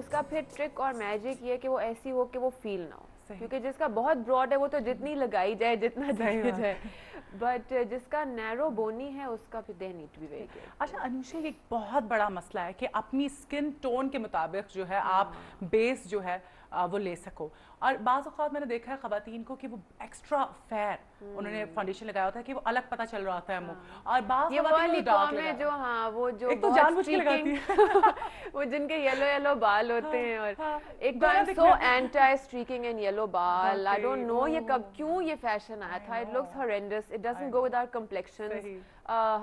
اس کا پھر ٹرک اور میجک یہ کہ وہ ایسی ہو کہ وہ فیل نہ ہو, کیونکہ جس کا بہت براڈ ہے وہ تو جتنی لگائی جائے جتنا دیا جائے, بٹ جس کا نیرو بونی ہے اس کا پھر they need to be very good. اچھا انوشا, ایک بہت بڑا مسئلہ ہے کہ اپنی اسکن ٹون کے مطابق جو ہے آپ بیس جو ہے وہ لے سکو, اور بعض اوقات میں نے دیکھا ہے خواتین کو کہ وہ ایکسٹرا فیئر انہوں نے فاؤنڈیشن لگایا ہوتا ہے کہ وہ الگ پتہ چل رہا ہوتا ہے منہ, اور بعض قوم ہے جو وہ جو ایک تو جان بوجھ کے لگاتی ہے وہ جن کے یلو بال ہوتے ہیں, اور ایک تو so anti streaking and yellow بال, آئی ڈونٹ نو یہ کب کیوں یہ فیشن آیا تھا, it looks horrendous, it doesn't go with our complexions.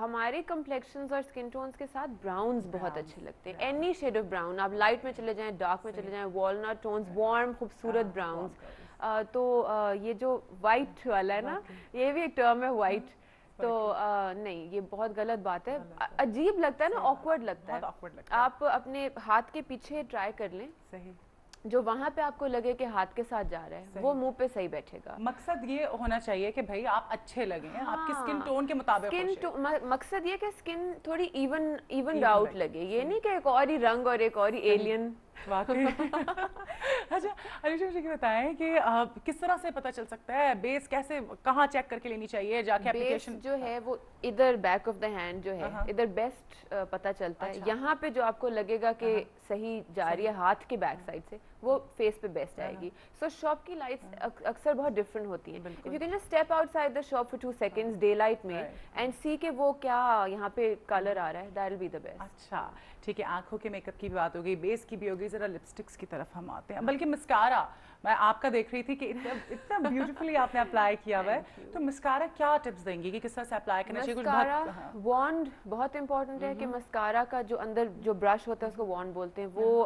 ہماری کمپلیکشنز اور اسکن ٹونز کے ساتھ براؤنز بہت اچھے لگتے ہیں, اینی شیڈ آف براؤن, آپ لائٹ میں چلے جائیں, ڈارک میں چلے جائیں, والنٹ ٹونز, وارم خوبصورت براؤنز. تو یہ جو وائٹ والا ہے نا, یہ بھی ایک ٹرم ہے وائٹ, تو نہیں یہ بہت غلط بات ہے, عجیب لگتا ہے نا, آکورڈ لگتا ہے. آپ اپنے ہاتھ کے پیچھے ٹرائی کر لیں, جو وہاں پہ آپ کو لگے کہ ہاتھ کے ساتھ جا رہا ہے وہ منہ پہ صحیح بیٹھے گا. مقصد یہ ہونا چاہیے کہ بھائی آپ اچھے لگیں, آپ کی اسکن ٹون کے مطابق. مقصد یہ کہ اسکن تھوڑی ایون آؤٹ لگے, یہ نہیں کہ ایک اور ہی رنگ اور ایک اور ہی ایلین. واقعی. اچھا انوشا مجھے بتائیں کہ کس طرح سے پتہ چل سکتا ہے بیس کیسے, کہاں چیک کر کے لینی چاہیے جا کے اپلیکیشن؟ بیس جو ہے وہ ادھر بیک آف دا ہینڈ جو ہے ادھر بیسٹ پتہ چلتا ہے. یہاں پہ جو آپ کو لگے گا کہ صحیح جا رہی ہے ہاتھ کے بیک سائڈ سے, وہ فیس پہ بیسٹ آئے گی. سو شاپ کی لائٹس اکثر بہت ڈفرینٹ ہوتی ہیں. If you can just step outside the shop for 2 seconds daylight میں اینڈ سی کہ وہ کیا یہاں پہ کلر آ رہا ہے, that will be the best. اچھا ٹھیک ہے, آنکھوں کے میک اپ کی بھی بات ہو گئی, بیس کی بھی ہو گئی, ذرا لپسٹکس کی طرف ہم آتے ہیں. بلکہ مسکارا میں آپ کا دیکھ رہی تھی کہ اتنا بیوٹیفلی آپ نے اپلائی کیا ہوا ہے, تو مسکارا کیا ٹپس دیں گی کہ کس طرح سے اپلائی کرنا چاہیے؟ مسکارا وانڈ بہت امپورٹنٹ ہے کہ مسکارا کا جو اندر جو برش ہوتا ہے اس کو وانڈ بولتے ہیں, وہ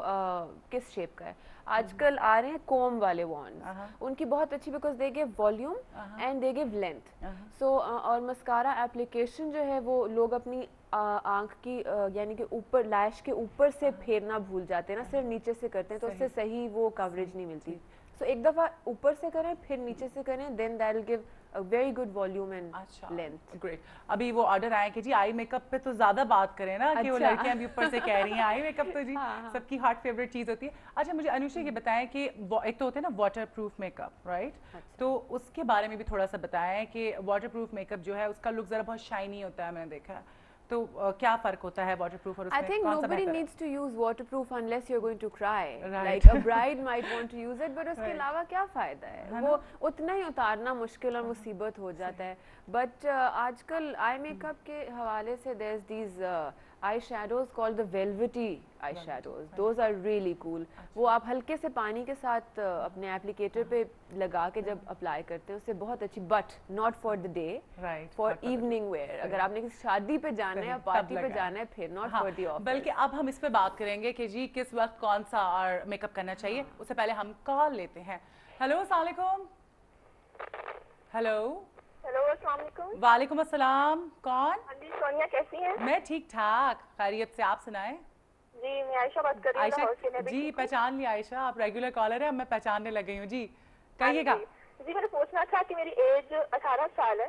کس شیپ کا ہے. آج کل آ رہے ہیں کوم والے وانڈ, ان کی بہت اچھی, because they give volume and they give length. So اور مسکارا اپلیکیشن جو ہے وہ لوگ اپنی آنکھ کی یعنی کہ اوپر لیش کے اوپر سے پھیرنا بھول جاتے ہیں نا, صرف نیچے سے کرتے ہیں, تو اس سے صحیح وہ کوریج نہیں ملتی. سو ایک دفعہ اوپر سے کریں پھر نیچے سے کریں, then that will give a very good volume and length. Great. ابھی وہ آرڈر آئے کہ جی آئی میک اپ پہ تو زیادہ بات کریں نا, کہ وہ لڑکیاں بھی اوپر سے کہہ رہی ہیں آئی میک اپ تو جی سب کی ہارٹ فیوریٹ چیز ہوتی ہے. اچھا مجھے انوشا یہ بتائیں کہ ایک تو ہوتے ہیں نا water proof make up, right, تو اس کے بارے میں بھی تھوڑا سا بتائیں کہ واٹر پروف میک اپ جو ہے اس کا لک ذرا بہت شائنی ہوتا ہے, میں نے دیکھا ہے, تو کیا فرق ہوتا ہے واٹر پروف اور اس میں؟ I think nobody needs to use waterproof unless you're going to cry. Like a bride might want to use it, but اس کے علاوہ کیا فائدہ ہے, وہ اتنا ہی اتارنا مشکل اور مصیبت ہو جاتا ہے. بٹ آج کل آئی میک اپ کے حوالے سے there's these eye shadows called the velvety eye shadows. Those are really cool. وہ آپ ہلکے سے پانی کے ساتھ اپنے اپلیکیٹر پہ لگا کے جب اپلائی کرتے ہیں اس سے بہت اچھی, but not for the day, for evening where. اگر آپ نے کسی شادی پہ جانا ہے یا پارٹی پہ جانا ہے پھر, ناٹ فار دی آفس. بلکہ اب ہم اس پہ بات کریں گے کہ جی کس وقت کون سا میک اپ کرنا چاہیے. اس سے پہلے ہم کال لیتے ہیں. ہیلو السلام علیکم. ہیلو السلام علیکم. وعلیکم السلام, کون؟ ہاں جی سونیا, کیسی ہیں؟ میں ٹھیک ٹھاک, خیریت سے, آپ سنائیں. جی میں عائشہ بات کر رہی ہوں لاہور سے. جی پہچان لی عائشہ, آپ ریگولر کالر ہیں, میں پہچاننے لگ گئی ہوں. جی کہیے گا. جی میں نے پوچھنا تھا کہ میری ایج 18 سال ہے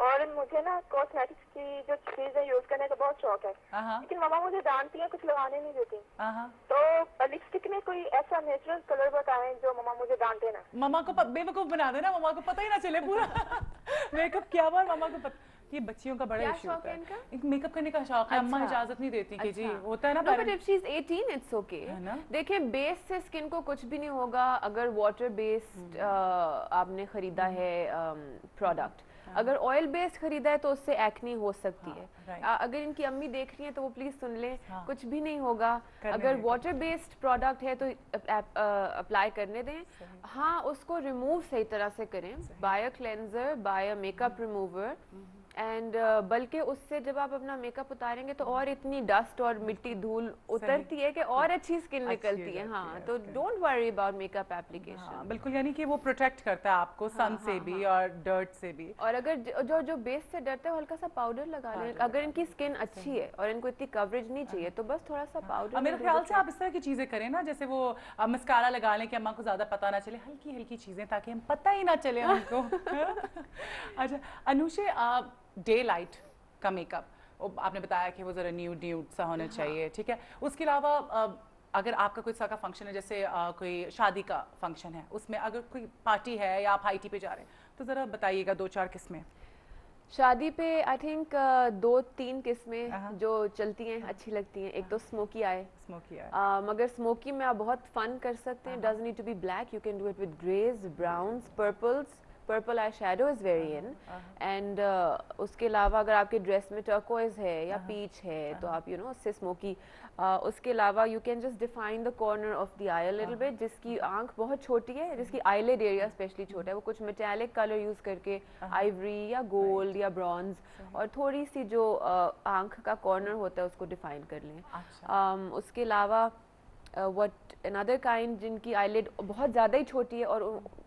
اور مجھے نا کاسمیٹکس کی جو چیزیں یوز کرنے کا بہت شوق ہے, لیکن مما مجھے ڈانٹتی ہیں, کچھ لگانے نہیں دیتی. تو لپسٹک میں کوئی ایسا نیچرل کلر بتائیں جو مما مجھے ڈانٹے نا. مما کو بے وقوف بنا دینا, مما کو پتہ ہی نہ چلے پورا میک اپ کیا ہوا ہے, مما کو پتہ. یہ بچیوں کا بڑا ایشو ہوتا ہے, ایک میک اپ کرنے کا شوق ہے, اماں اجازت نہیں دیتی کہ جی ہوتا ہے نا. But if she is 18 it's okay. دیکھیں بیس سے اسکن کو کچھ بھی نہیں ہوگا اگر واٹر بیسڈ آپ نے خریدا ہے پروڈکٹ. اگر آئل بیسڈ خریدا ہے تو اس سے ایکنی ہو سکتی ہے. اگر ان کی امی دیکھ رہی ہیں تو وہ پلیز سن لیں, کچھ بھی نہیں ہوگا. اگر واٹر بیسڈ پروڈکٹ ہے تو اپلائی کرنے دیں. ہاں اس کو ریموو صحیح طرح سے کریں, by a cleanser, by a make up remover. And بلکہ اس سے جب آپ اپنا میک اپ اتاریں گے تو اور اتنی ڈسٹ اور مٹی دھول اترتی ہے کہ اور اچھی اسکن نکلتی ہے. ہاں تو don't worry about make up application. بالکل, یعنی کہ وہ پروٹیکٹ کرتا ہے آپ کو سن سے بھی اور ڈرٹ سے بھی. اور اگر جو بیس سے ڈرتے ہیں ہلکا سا پاؤڈر لگا لیں. اگر ان کی اسکن اچھی ہے اور ان کو اتنی کوریج نہیں چاہیے تو بس تھوڑا سا پاؤڈر. میرے خیال سے آپ اس طرح کی چیزیں کریں نا, جیسے وہ مسکارا لگا لیں کہ اماں کو زیادہ پتہ نہ چلے, ہلکی ہلکی چیزیں تاکہ ہم پتہ ہی نہ چلے ہم کو. اچھا انوشا, ڈے لائٹ کا میک اپ آپ نے بتایا کہ وہ ذرا نیوڈ سا ہونا چاہیے, ٹھیک ہے. اس کے علاوہ اگر آپ کا کوئی سا کا فنکشن ہے, جیسے کوئی شادی کا فنکشن ہے, اس میں اگر کوئی پارٹی ہے یا آپ ہائی ٹی پہ جا رہے ہیں تو ذرا بتائیے گا 2-4 قسمیں. شادی پہ آئی تھنک 2-3 قسمیں جو چلتی ہیں اچھی لگتی ہیں. ایک تو اسموکی آئے, مگر اسموکی میں آپ بہت فن کر سکتے ہیں. Doesn't need to be black, you can do it with greys, browns, purples. Purple eye shadow is very in. And اس کے علاوہ اگر آپ کے ڈریس میں ٹرکوائز ہے یا پیچ ہے تو آپ یو نو اس سے اسموکی. اس کے علاوہ you can just define the corner of the I little bit. جس کی آنکھ بہت چھوٹی ہے, جس کی آئی لیڈ ایریا اسپیشلی چھوٹا ہے, وہ کچھ میٹیلک کلر یوز کر کے آئیوری یا گولڈ یا برونز اور تھوڑی سی جو آنکھ کا کارنر ہوتا ہے اس کو ڈیفائن کر لیں. اس کے علاوہ وٹ another kind جن کی آئی لیڈ بہت زیادہ ہی چھوٹی ہے اور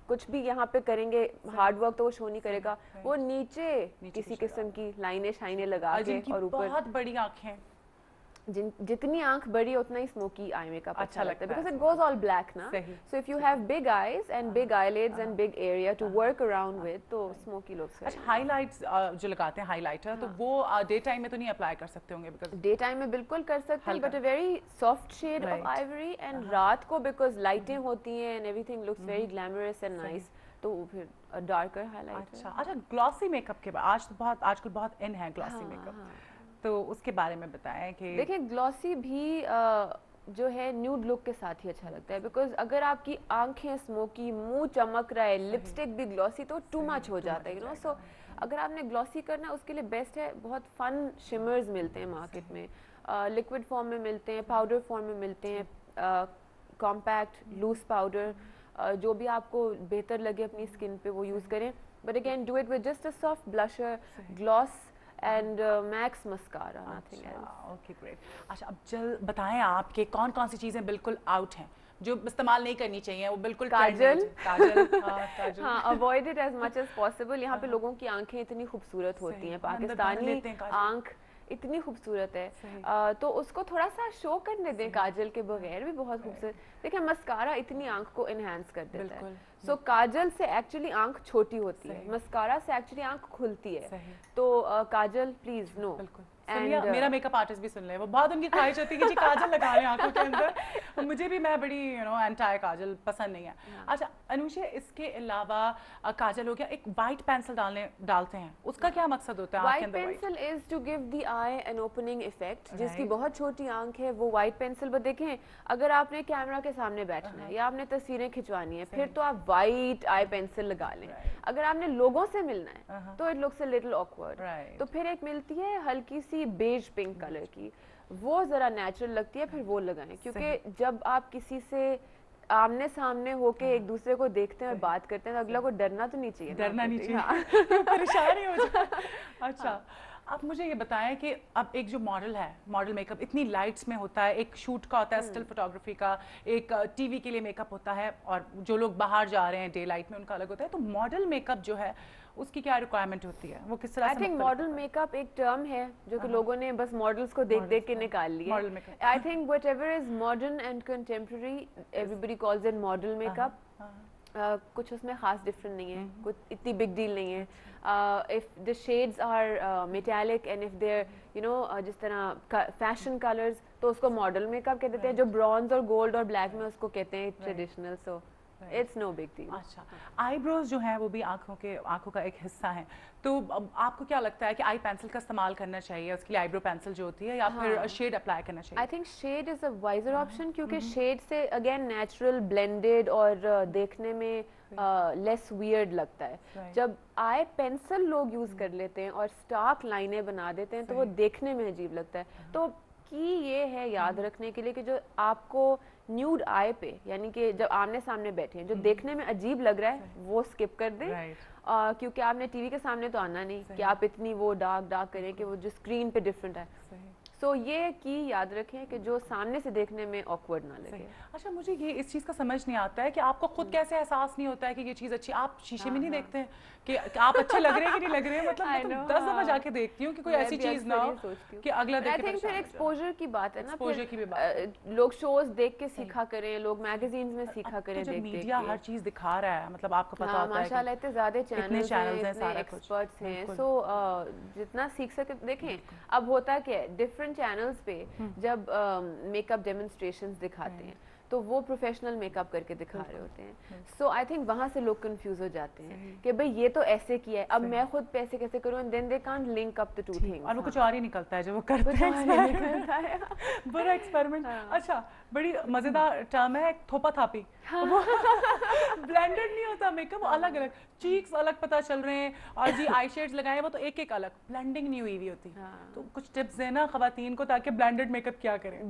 کچھ بھی یہاں پہ کریں گے ہارڈ ورک تو وہ شو نہیں کرے گا, وہ نیچے کسی قسم کی لائنیں شائنیں لگا کے, اور اوپر بہت بڑی آنکھیں, جتنی آنکھ بڑی اتنا ہی اسموکی آئی میک اپ اچھا لگتا ہے because it goes all black نا. So if you have big eyes and big eyelids and big area to work around with تو اسموکی لوگ. اچھا ہائی لائٹس جو لگاتے ہیں, ہائی لائٹر, تو وہ ڈے ٹائم میں تو نہیں اپلائی کر سکتے ہوں گے because ڈے ٹائم میں بالکل کر سکتے ہیں, but a very soft shade of ivory. And رات کو بیکاز لائٹیں ہوتی ہیں and everything looks very glamorous and nice, تو پھر ڈارکر ہائی لائٹ. اچھا گلوسی میک اپ کے بعد آج کل بہت ان ہے گلوسی میک اپ, تو اس کے بارے میں بتائیں کہ دیکھیں گلوسی بھی جو ہے نیوڈ لک کے ساتھ ہی اچھا لگتا ہے. بیکاز اگر آپ کی آنکھیں اسموکی, منہ چمک رہا ہے, لپسٹک بھی گلوسی, تو ٹو مچ ہو جاتا ہے یو نو. سو اگر آپ نے گلوسی کرنا ہے اس کے لیے بیسٹ ہے, بہت فن شمرز ملتے ہیں مارکیٹ میں, لکوڈ فارم میں ملتے ہیں, پاؤڈر فارم میں ملتے ہیں, کمپیکٹ لوز پاؤڈر, جو بھی آپ کو بہتر لگے اپنی اسکن پہ وہ یوز کریں. But again do it with just a soft blusher, gloss and max mascara, nothing else. Okay, great. اچھا اب بتائیں آپ کہ کون کون سی چیزیں بالکل آؤٹ ہیں جو استعمال نہیں کرنی چاہیے, وہ بالکل کاجل. ہاں, avoid it as much as possible. یہاں پہ لوگوں کی آنکھیں اتنی خوبصورت ہوتی ہیں, پاکستانی آنکھ اتنی خوبصورت ہے, تو اس کو تھوڑا سا شو کرنے دیں. کاجل کے بغیر بھی بہت خوبصورت. دیکھیں مسکارا اتنی آنکھ کو انہینس کر دیتا ہے. سو کاجل سے ایکچولی آنکھ چھوٹی ہوتی ہے, مسکارا سے ایکچولی آنکھ کھلتی ہے. تو کاجل پلیز نو. میرا میک اپ آرٹسٹ بھی سن لیں, وہ بہت ان کی خواہش ہوتی ہے کہ جی کاجل لگا لیں آنکھوں کے اندر. مجھے بھی, میں بڑی یو نو اینٹائی کاجل پسند نہیں ہے. اچھا انوشا, اس کے علاوہ کاجل ہو گیا, ایک وائٹ پینسل ڈالتے ہیں, اس کا کیا مقصد ہوتا ہے؟ White pencil is to give the eye an opening effect. جس کی بہت چھوٹی آنکھ ہے وہ وائٹ پینسل, بس دیکھیں اگر آپ نے کیمرہ کے سامنے بیٹھنا ہے یا آپ نے تصویریں کھنچوانی ہے پھر تو آپ وائٹ آئی پینسل لگا لیں. اگر آپ نے لوگوں سے ملنا ہے تو it looks a little awkward. تو پھر ایک ملتی ہے ہلکی سی بیج پنک کلر کی, وہ ذرا نیچرل لگتی ہے, پھر وہ لگائیں. کیونکہ جب آپ کسی سے آمنے سامنے ہو کے ایک دوسرے کو دیکھتے ہیں اور بات کرتے ہیں تو اگلا کو ڈرنا تو نہیں چاہیے, ڈرنا نہیں چاہیے, پریشان ہی ہو جائے. اچھا آپ مجھے یہ بتائیں کہ اب ایک جو ماڈل ہے, ماڈل میک اپ اتنی لائٹس میں ہوتا ہے, ایک شوٹ کا ہوتا ہے, اسٹل فوٹوگرافی کا, ایک ٹی وی کے لیے میک اپ ہوتا ہے, اور جو لوگ باہر جا رہے ہیں ڈے لائٹ میں ان کا الگ ہوتا ہے. تو ماڈل میک اپ جو ہے اس کی کیا ریکوائرمنٹ ہوتی ہے, وہ کس طرح سے؟ آئی تھنک ماڈل میک اپ ایک ٹرم ہے جو کہ لوگوں نے بس ماڈلس کو دیکھ دیکھ کے نکال لیا. I think whatever is modern and contemporary everybody calls it model make up. کچھ اس میں خاص ڈفرنٹ نہیں ہے, کچھ اتنی بگ ڈیل نہیں ہے. if the shades are metallic and if they're you know جس طرح fashion colors تو اس کو ماڈل میک اپ کہتے ہیں, جو برونز اور گولڈ اور بلیک میں اس کو کہتے ہیں traditional. So it's no big deal. اچھا آئی بروز جو ہیں وہ بھی آنکھوں کا ایک حصہ ہیں, تو آپ کو کیا لگتا ہے کہ آئی پینسل کا استعمال کرنا چاہیے اس کے لیے, آئی برو پینسل جو ہوتی ہے, یا پھر شیڈ اپلائی کرنا چاہیے؟ I think shade is a wiser option, کیونکہ شیڈ سے اگین نیچرل بلینڈیڈ اور دیکھنے میں لیس ویئرڈ لگتا ہے. جب آئی پینسل لوگ یوز کر لیتے ہیں اور اسٹارک لائنیں بنا دیتے ہیں تو وہ دیکھنے میں عجیب لگتا ہے. تو کی یہ ہے یاد رکھنے کے لیے کہ جو آپ کو نیوڈ آئی پہ, یعنی کہ جب آمنے سامنے بیٹھے ہیں, جو دیکھنے میں عجیب لگ رہا ہے وہ اسکپ کر دیں, کیونکہ آپ نے ٹی وی کے سامنے تو آنا نہیں کہ آپ اتنی وہ ڈارک کریں کہ وہ جو اسکرین پہ ڈفرینٹ ہے. سو یہ کی یاد رکھیں کہ جو سامنے سے دیکھنے میں آکورڈ نہ لگے. اچھا مجھے یہ اس چیز کا سمجھ نہیں آتا ہے کہ آپ کو خود کیسے احساس نہیں ہوتا ہے کہ یہ چیز اچھی, آپ شیشے میں نہیں دیکھتے ہیں کہ آپ اچھے لگ رہے ہیں کہ نہیں لگ رہے ہیں؟ مطلب میں 10 دفعہ جا کے دیکھتی ہوں کہ کوئی ایسی چیز نہ ہو کہ اگلا دیکھ کے. پھر ایکسپوجر کی بات ہے نا, لوگ شوز دیکھ کے سیکھا کریں, لوگ میگزینز میں سیکھا کریں, دیکھ میڈیا ہر چیز دکھا رہا ہے, مطلب آپ کو پتا ہوتا ہے ماشاءاللہ اتنے زیادہ چینلز ہیں, اتنے ایکسپرٹس ہیں. سو جتنا سیکھ سکے. دیکھیں اب ہوتا کیا ہے, ڈفرنٹ ڈفرینٹ چینلز پہ جب میک اپ ڈیمونسٹریشنز دکھاتے ہیں تو وہ پروفیشنل میک اپ کر کے دکھا رہے ہوتے ہیں. سو آئی تھنک وہاں سے لوگ کنفیوز ہو جاتے ہیں کہ بھئی یہ تو ایسے کیا ہے, اب میں خود پیسے کیسے کروں, and then they can't link up the two things, اور وہ کچھ اور ہی نکلتا ہے جو وہ کرتے ہیں. بڑا ایکسپیریمنٹ. اچھا, بڑی مزیدار ٹرم ہے تھوپا تھاپی. بلینڈڈ نہیں ہوتا میک اپ, الگ الگ چیکس الگ پتہ چل رہے ہیں, اور جی آئی شیڈز لگائے ہیں وہ تو ایک ایک الگ, بلینڈنگ نہیں ہوئی ہوئی ہوتی. تو کچھ ٹپس دینا خواتین کو تاکہ بلینڈڈ میک اپ کیا کریں.